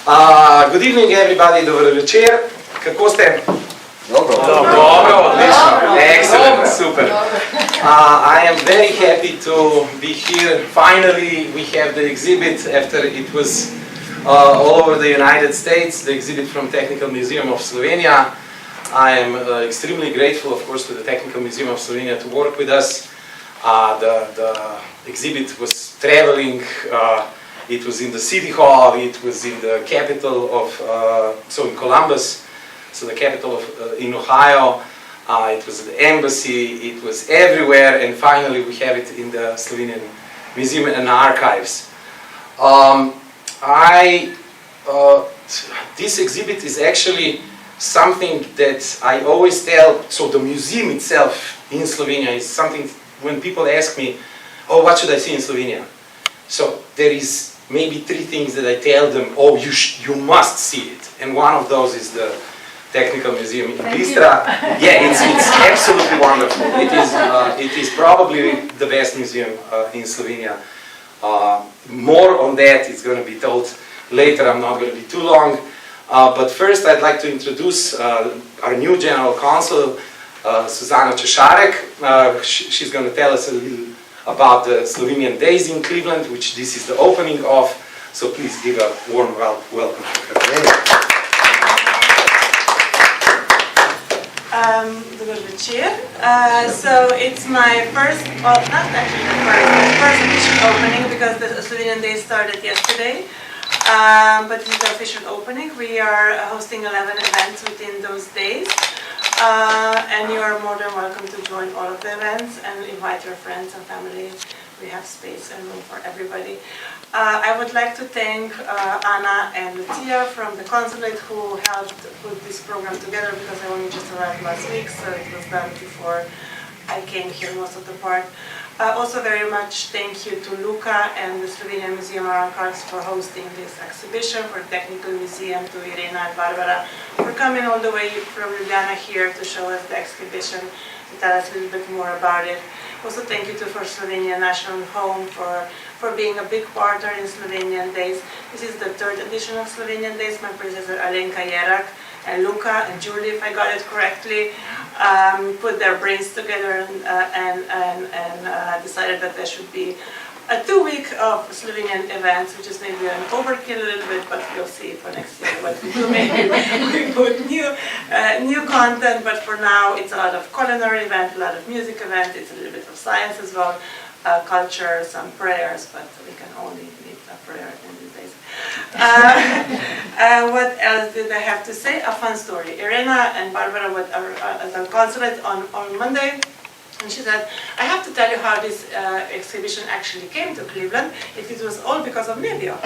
Good evening everybody, dober večer. Kako ste? Dobro. Dobro, odlično. Excellent, super. I am very happy to be here. Finally, we have the exhibit after it was all over the United States, the exhibit from Technical Museum of Slovenia. I am extremely grateful, of course, to the Technical Museum of Slovenia to work with us. The exhibit was traveling. It was in the City Hall, it was in the capital of, in Columbus, so the capital of, in Ohio, it was at the embassy, it was everywhere, and finally we have it in the Slovenian Museum and Archives. This exhibit is actually something that I always tell, so the museum itself in Slovenia is something, when people ask me, oh, what should I see in Slovenia? So there is maybe three things that I tell them, oh, you must see it. And one of those is the Technical Museum in Bistra. Yeah, it's absolutely wonderful. It is probably the best museum in Slovenia. More on that is going to be told later. I'm not going to be too long. But first I'd like to introduce our new General Counsel, Suzana Češarek. She's going to tell us a little about the Slovenian Days in Cleveland, which this is the opening of. So please give a warm welcome to her. Dober večer. So it's my first, well, not actually the first official opening because the Slovenian Days started yesterday. But this is the official opening. We are hosting 11 events within those days. And you are more than welcome to join all of the events and invite your friends and family. We have space and room for everybody. I would like to thank Anna and Lucia from the consulate who helped put this program together because I only just arrived last week, so it was done before I came here most of the part. Also very much thank you to Luca and the Slovenian Museum Archives for hosting this exhibition, for Technical Museum, to Irena and Barbara for coming all the way from Ljubljana here to show us the exhibition, to tell us a little bit more about it. Also thank you to for Slovenia National Home for being a big partner in Slovenian Days. This is the third edition of Slovenian Days. My predecessor Alenka Jerak and Luca and Julie, if I got it correctly, put their brains together and decided that there should be a 2-week of Slovenian events, which is maybe an overkill a little bit, but we'll see for next year what we do. Maybe we put new content, but for now it's a lot of culinary event, a lot of music event, it's a little bit of science as well, culture, some prayers, but we can only need a prayer in these days. What else did I have to say? A fun story. Irena and Barbara were at the consulate on Monday, and she said, I have to tell you how this exhibition actually came to Cleveland. It was all because of Nevio. So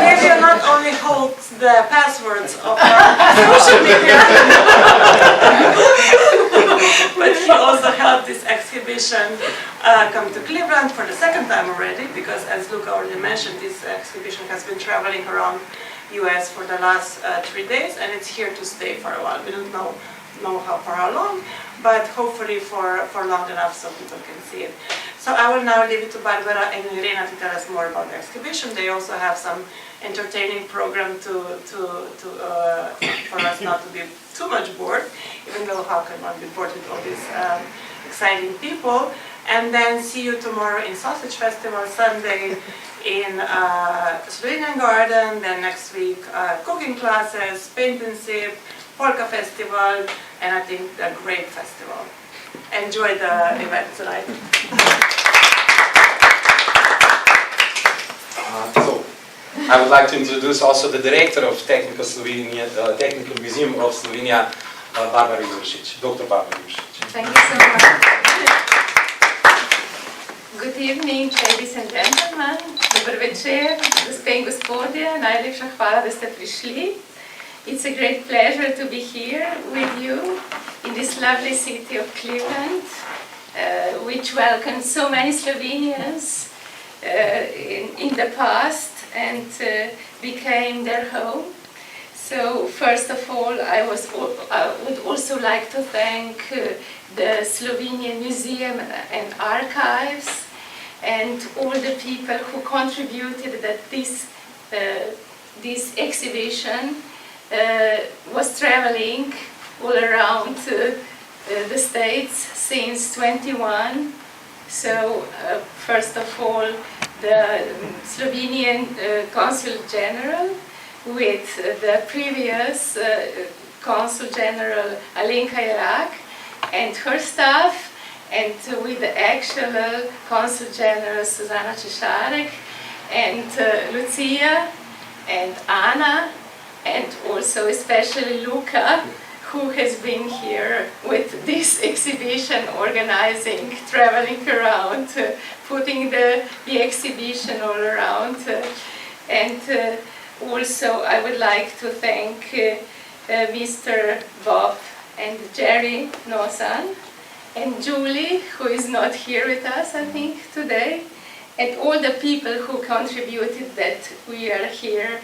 Nevio not only holds the passwords of our social media, but he also helped this exhibition come to Cleveland for the second time already, because as Luca already mentioned, this exhibition has been traveling around US for the last 3 days, and it's here to stay for a while. We don't know for how long, but hopefully for long enough so people can see it. So I will now leave it to Barbara and Irena to tell us more about the exhibition. They also have some entertaining program for us not to be too much bored, even though how can one be bored with all these exciting people. And then see you tomorrow in Sausage Festival, Sunday in Slovenian Garden, then next week cooking classes, paint and sip, polka festival, and I think the grape festival. Enjoy the event tonight. So, I would like to introduce also the director of Technical Museum of Slovenia, Barbara Juršič, Dr. Barbara Juršič. Thank you so much. Good evening, ladies and gentlemen. Dober večer, gospe in gospodje. Najlepša hvala, da ste prišli. It's a great pleasure to be here with you in this lovely city of Cleveland, which welcomed so many Slovenians in the past and became their home. So first of all, I would also like to thank the Slovenian Museum and Archives and all the people who contributed that this exhibition was traveling all around the States since 21. So first of all, the Slovenian Consul General with the previous Consul General Alenka Jerak and her staff, and with the actual Consul General Suzana Cesarek and Lucia and Anna, and also especially Luca, who has been here with this exhibition, organizing, traveling around, putting the exhibition all around. And also I would like to thank Mr. Bob and Jerry Nosan, and Julie, who is not here with us, I think, today, and all the people who contributed that we are here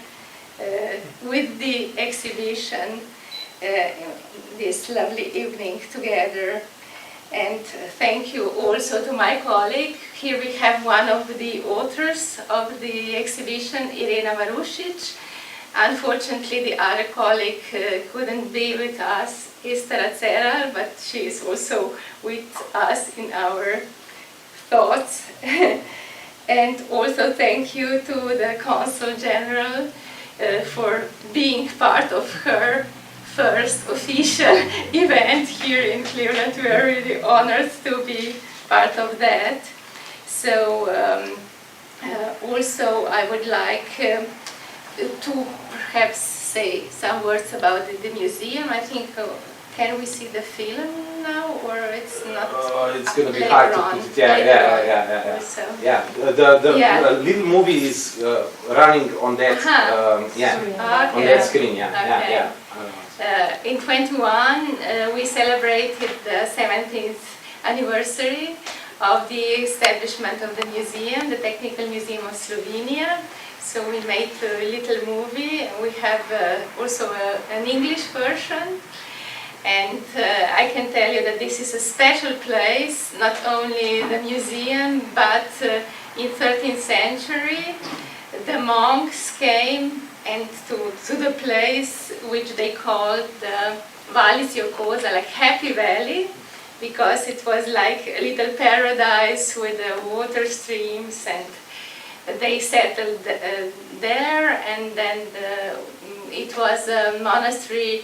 with the exhibition this lovely evening together. And thank you also to my colleague. Here we have one of the authors of the exhibition, Irena Marušić. Unfortunately, the other colleague couldn't be with us, Esther Aceral, but she is also with us in our thoughts. And also thank you to the Consul General for being part of her first official event here in Cleveland. We are really honored to be part of that. So also I would like to perhaps say some words about the museum. I think, can we see the film now, or it's not? It's going to be hard to put it. Yeah. The little movie is running on that. On that screen. In 21, we celebrated the 17th anniversary of the establishment of the museum, the Technical Museum of Slovenia. So we made a little movie, and we have also an English version. And I can tell you that this is a special place, not only the museum, but in 13th century, the monks came and to the place which they called Valis Jokosa, like Happy Valley, because it was like a little paradise with water streams, and they settled there, and then it was a monastery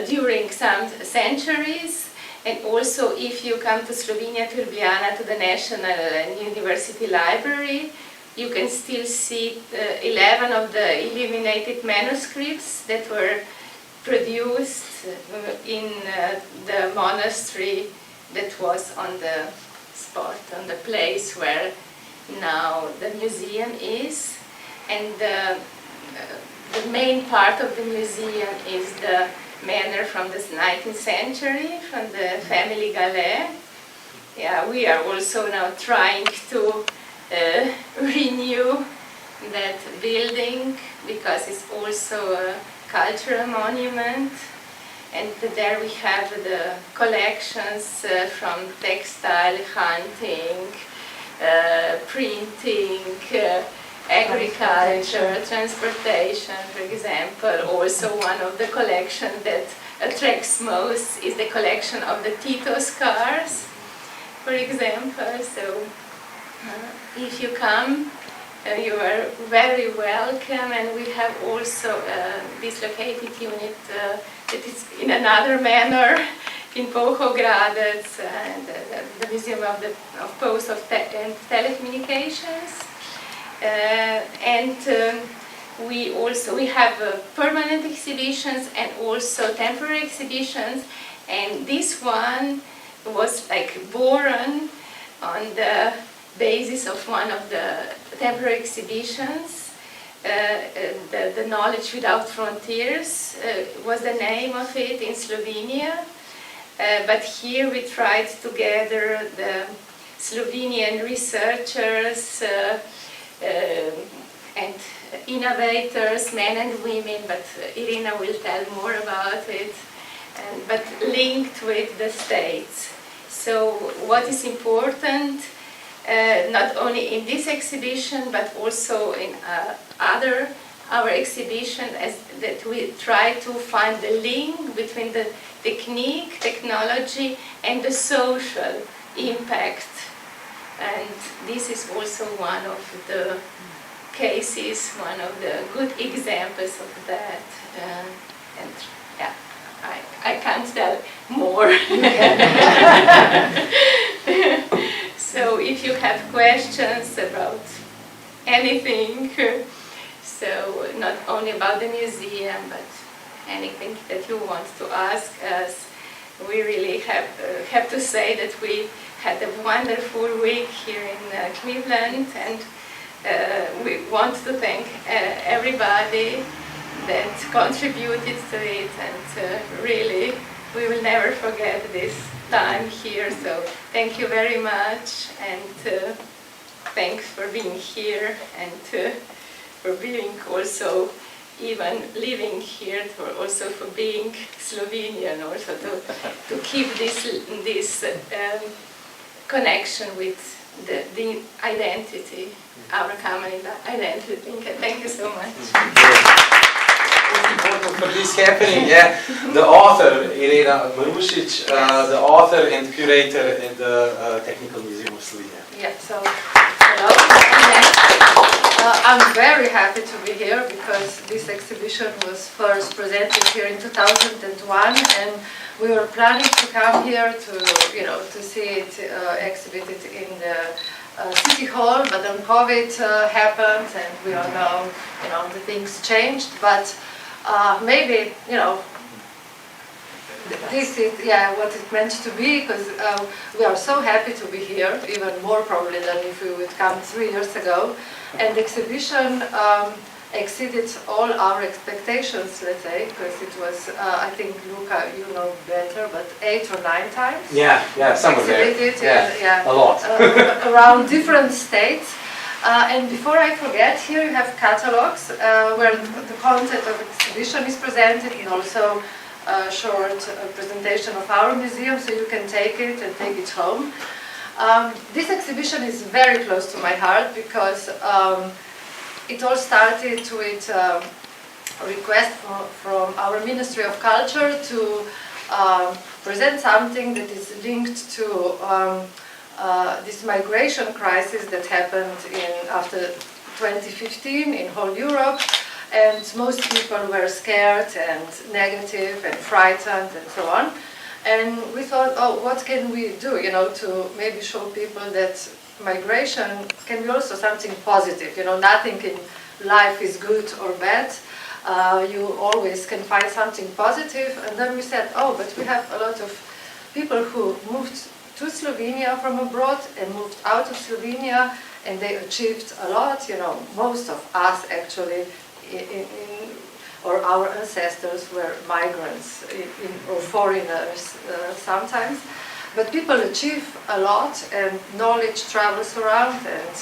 during some centuries. And also, if you come to Slovenia, to Ljubljana, to the National University Library, you can still see 11 of the illuminated manuscripts that were produced in the monastery that was on the spot, on the place where now the museum is. And the main part of the museum is the manor from the 19th century, from the family Gallet. Yeah, we are also now trying to renew that building, because it's also a cultural monument. And there we have the collections from textile, hunting, printing, agriculture, transportation, for example. Also, one of the collections that attracts most is the collection of the Tito scars, for example. So if you come, you are very welcome. And we have also this located unit that is in another manner in Bohogradec, and the Museum of Post and Telecommunications. And we have permanent exhibitions and also temporary exhibitions, and this one was like born on the basis of one of the temporary exhibitions. The Knowledge Without Frontiers was the name of it in Slovenia, but here we tried to gather the Slovenian researchers and innovators, men and women, but Irina will tell more about it, but linked with the States. So what is important not only in this exhibition but also in our exhibition, as that we try to find the link between the technology and the social impact. And this is also one of the cases, one of the good examples of that. And yeah, I can't tell more. So if you have questions about anything, so not only about the museum, but anything that you want to ask us, we really have to say that we had a wonderful week here in Cleveland, and we want to thank everybody that contributed to it, and really we will never forget this time here. So thank you very much, and thanks for being here, and for being also even living here, also for being Slovenian, also to keep this connection with the identity, our common identity. Thank you so much. Most important for this happening, yeah, the author, Irena Marušić, the author and curator at the Technical Museum of Slovenia. Yeah, so hello. I'm very happy to be here because this exhibition was first presented here in 2001, and we were planning to come here to see it exhibited in the City Hall, but then COVID happened, and we all know, the things changed. But maybe, this is what it meant to be, because we are so happy to be here, even more probably than if we would come 3 years ago. And the exhibition exceeded all our expectations, let's say, because it was, I think, Luca, you know better, but 8 or 9 times. Yeah, somewhere there. Yeah, a lot. Around different states. And before I forget, here you have catalogs where the content of the exhibition is presented, and also a short presentation of our museum, so you can take it and take it home. This exhibition is very close to my heart because it all started with a request from our Ministry of Culture to present something that is linked to this migration crisis that happened after 2015 in whole Europe, and most people were scared and negative and frightened and so on. And we thought, oh, what can we do, to maybe show people that migration can be also something positive. Nothing in life is good or bad. You always can find something positive. And then we said, oh, but we have a lot of people who moved to Slovenia from abroad and moved out of Slovenia, and they achieved a lot. Most of us actually, or our ancestors were migrants or foreigners sometimes. But people achieve a lot, and knowledge travels around, and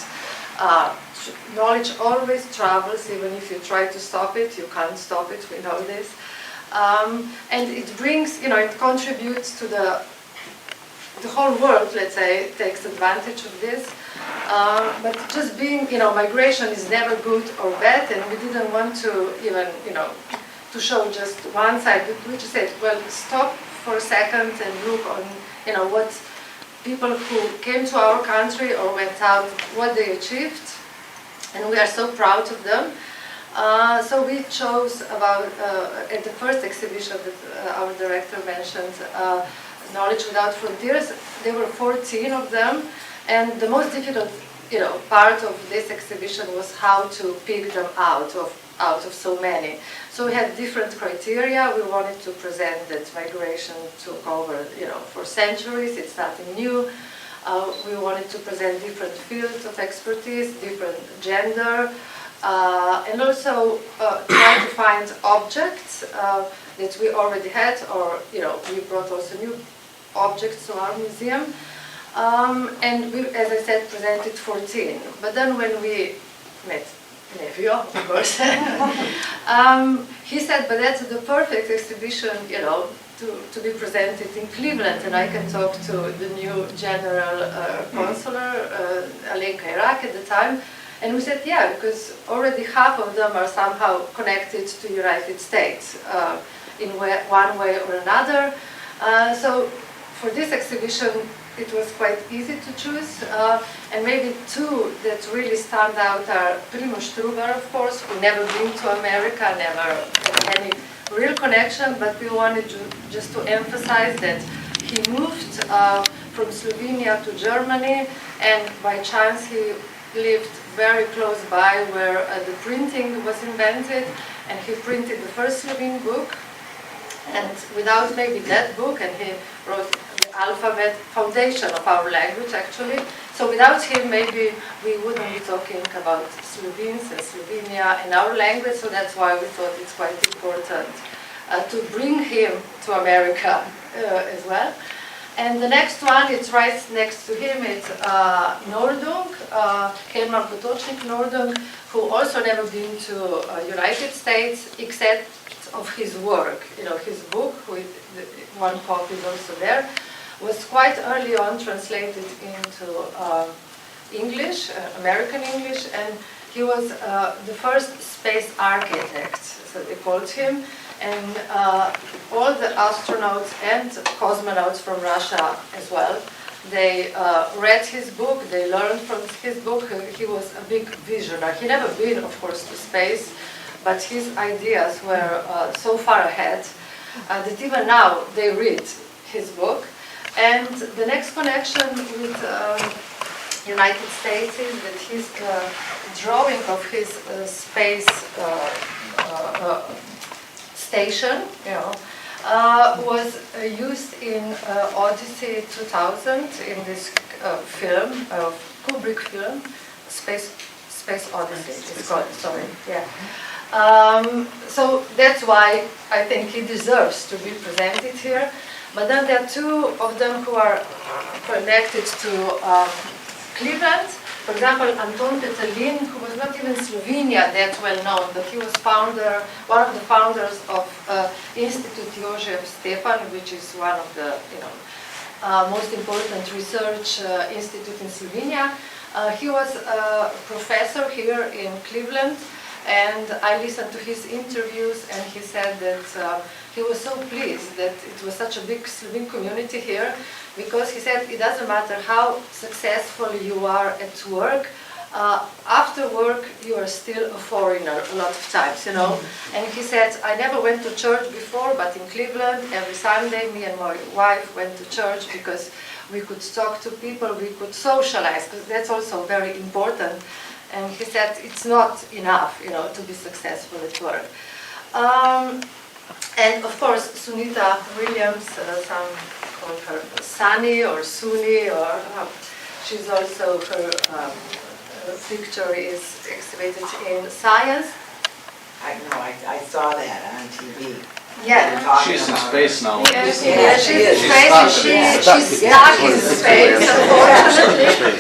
knowledge always travels. Even if you try to stop it, you can't stop it, we know this. And it brings, it contributes to the whole world, let's say, takes advantage of this. But just being, migration is never good or bad, and we didn't want to even, to show just one side. We just said, well, stop for a second and look on, what people who came to our country or went out, what they achieved, and we are so proud of them. So we chose about, at the first exhibition that our director mentioned, Knowledge Without Frontiers, there were 14 of them, and the most difficult, part of this exhibition was how to pick them out of so many. So we had different criteria. We wanted to present that migration took over, for centuries. It's nothing new. We wanted to present different fields of expertise, different gender, and also try to find objects that we already had, or we brought also new objects to our museum. And we, as I said, presented 14. But then when we met Nevio, of course, he said, but that's the perfect exhibition, to be presented in Cleveland, and I can talk to the new general consular, Alenka Irak at the time, and we said, yeah, because already half of them are somehow connected to United States in one way or another. So for this exhibition, it was quite easy to choose, and maybe two that really stand out are Primož Strugar, of course, who never been to America, never had any real connection, but we wanted just to emphasize that he moved from Slovenia to Germany, and by chance he lived very close by where the printing was invented, and he printed the first Slovene book. And without maybe that book, and he wrote the alphabet foundation of our language, actually. So without him, maybe we wouldn't be talking about Slovenes and Slovenia and our language. So that's why we thought it's quite important to bring him to America as well. And the next one, it's right next to him, it's Nordung, Herman Potočnik Nordung, who also never been to United States, except of his work. You know, his book, with one copy is also there, was quite early on translated into English, American English, and he was the first space architect, so they called him, and all the astronauts and cosmonauts from Russia as well, they read his book, they learned from his book. He was a big visionary. He never been, of course, to space, but his ideas were so far ahead that even now they read his book. And the next connection with United States is that his drawing of his space station, you know, was used in Odyssey 2000 in this film, Kubrick film, Space Odyssey. It's called. Sorry, yeah. So that's why I think he deserves to be presented here. But then there are two of them who are connected to Cleveland. For example, Anton Petelin, who was not even Slovenia that well known, but he was one of the founders of Institute Jožef Stefan, which is one of the most important research institute in Slovenia. He was a professor here in Cleveland, and I listened to his interviews, and he said that he was so pleased that it was such a big Slovene community here, because he said it doesn't matter how successful you are at work, after work you are still a foreigner a lot of times, you know. And he said, I never went to church before, but in Cleveland every Sunday me and my wife went to church because we could talk to people, we could socialize, because that's also very important. And he said it's not enough, you know, to be successful at work. And of course, Sunita Williams, some call her Sunny or Suni, or she's also, her picture is exhibited in Science. I know, I saw that on TV. Yeah. She's in space now. Yeah, she's in space. She's stuck in space, unfortunately.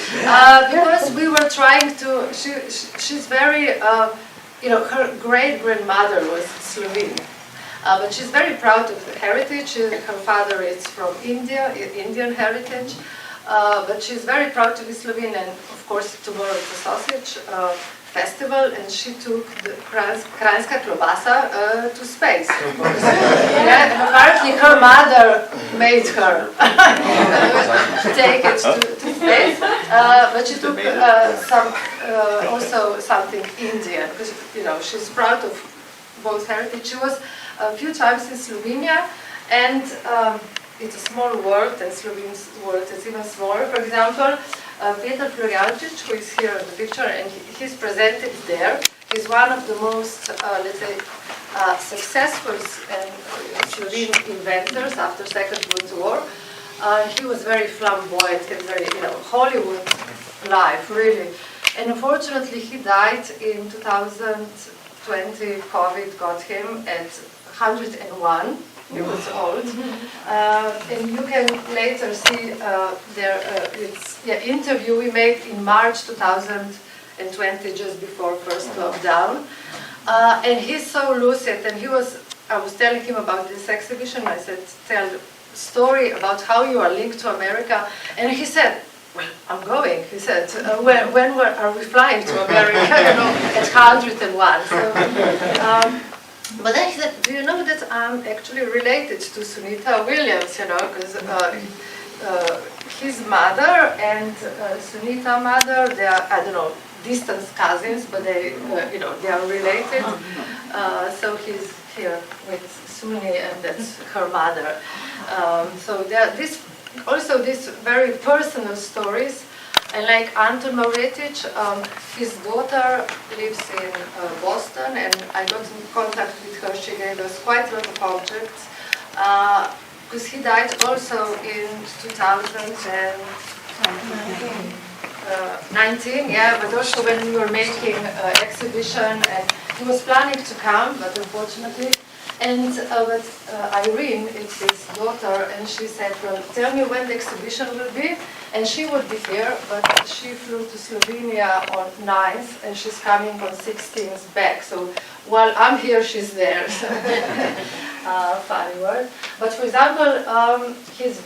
Because we were trying to, she's very, her great-grandmother was Slovene. But she's very proud of her heritage. Her father is from India, Indian heritage. But she's very proud to be Slovene, and of course tomorrow is the sausage festival, and she took the Kranjska klobasa to space. Yeah, and apparently her mother made her take it to space, but she took also something Indian, because she's proud of both heritage. She was a few times in Slovenia, and it's a small world, and Slovene's world is even smaller. For example, Peter Florjančič, who is here in the picture, and he's presented there. He's one of the most, let's say, successful Slovene inventors after Second World War. He was very flamboyant and very, Hollywood life, really. And unfortunately, he died in 2020. COVID got him at 101. He was old, and you can later see interview we made in March 2020, just before first lockdown. And he's so lucid, and he was I was telling him about this exhibition. I said, tell a story about how you are linked to America. And he said, well, I'm going. He said, when are we flying to America? You know, at 101. So, but then he said, do you know that I'm actually related to Sunita Williams, you know, because his mother and Sunita mother, they are, I don't know, distant cousins, but they, you know, they are related. So he's here with Suni, and that's her mother. So there are also these very personal stories. And like Anton Mauretic, his daughter lives in Boston, and I got in contact with her. She gave us quite a lot of objects, because he died also in 2019, yeah, but also when we were making exhibition, and he was planning to come, but unfortunately. And but Irene is his daughter, and she said, well, tell me when the exhibition will be. And she would be here, but she flew to Slovenia on 9th, and she's coming on 16th back. So while I'm here, she's there. So, funny word. But for example, he was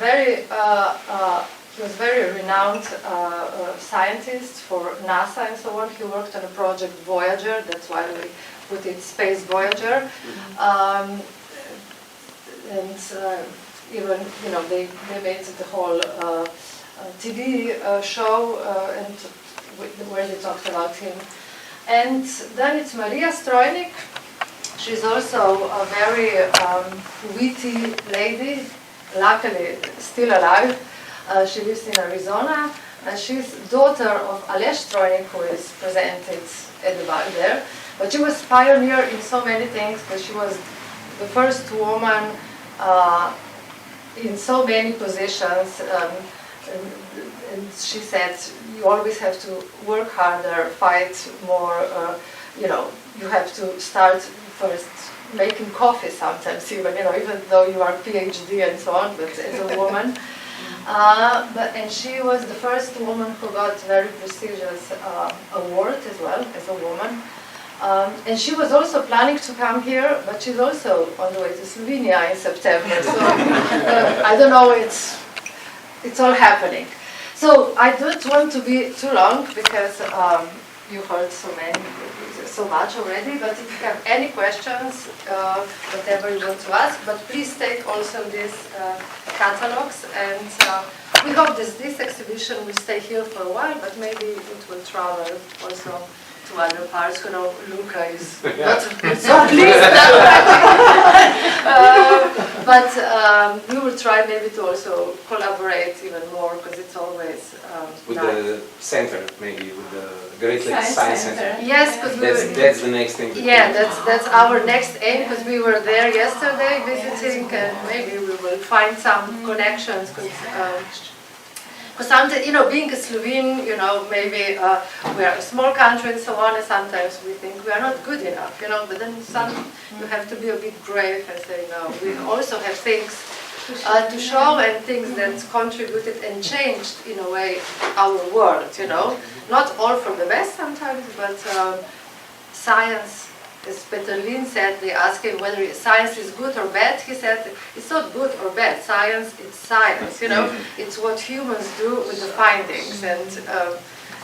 very renowned scientist for NASA and so on. He worked on a project Voyager. That's why we put it Space Voyager. And even, you know, they made the whole TV show and where they talked about him. And then it's Maria Strojnik. She's also a very witty lady, luckily still alive. She lives in Arizona, and she's daughter of Aleš Strojnik, who is presented at the back there. But she was pioneer in so many things, because she was the first woman in so many positions. And she said, you always have to work harder, fight more, you know, you have to start first making coffee sometimes, even, you know, even though you are PhD and so on, but as a woman. And she was the first woman who got very prestigious award as well, as a woman. And she was also planning to come here, but she's also on the way to Slovenia in September. So I don't know, it's all happening. So I don't want to be too long, because you heard so much already, but if you have any questions, whatever you want to ask, but please take also these catalogs, and we hope that this exhibition will stay here for a while, but maybe it will travel also to other parts. You know, Luca is not so pleased but we will try maybe to also collaborate even more, because it's always with nice. the center, maybe with the Great Lakes Science Center. Yes, because that's the next thing. Yeah, that's our next aim, because we were there yesterday visiting, and maybe we will find some connections. Because sometimes, you know, being a Slovene, you know, maybe we are a small country and so on, and sometimes we think we are not good enough, you know, but then you have to be a bit brave and say, no, we also have things to show, and things that contributed and changed, in a way, our world, you know. Not all for the best sometimes, but science, as Peter Lin said, they asked him whether science is good or bad. He said, it's not good or bad. Science, it's science, you know. It's what humans do with the findings, and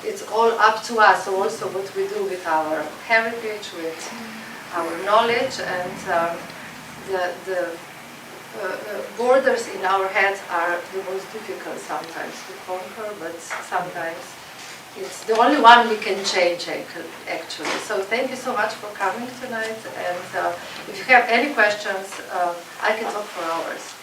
it's all up to us. So also what we do with our heritage, with our knowledge, and the borders in our heads are the most difficult sometimes to conquer, but sometimes it's the only one we can change, actually. So thank you so much for coming tonight, and if you have any questions, I can talk for hours.